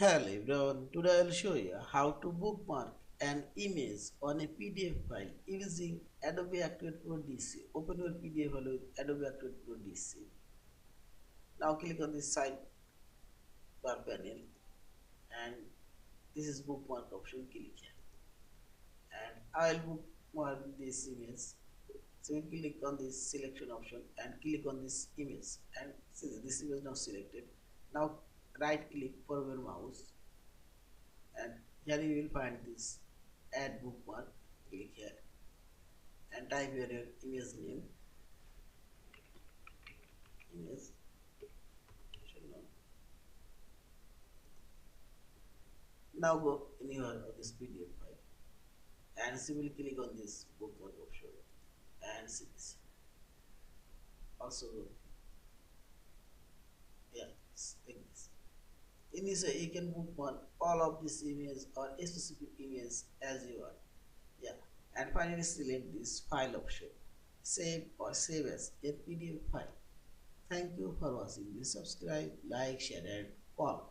Hello everyone, today I will show you how to bookmark an image on a PDF file using Adobe Acrobat Pro DC. Open your PDF file with Adobe Acrobat Pro DC. Now click on this sidebar panel and this is bookmark option, click here. And I will bookmark this image. So you click on this selection option and click on this image and see this image now selected. Now right click for your mouse and here you will find this add bookmark. Click here and type your image name, image now go in your this PDF file and simply click on this bookmark option and see this also go like this. In this way you can bookmark all of this image or a specific image as you want. Yeah, and finally select this file option, save or save as a PDF file. Thank you for watching. Please subscribe, like, share and comment.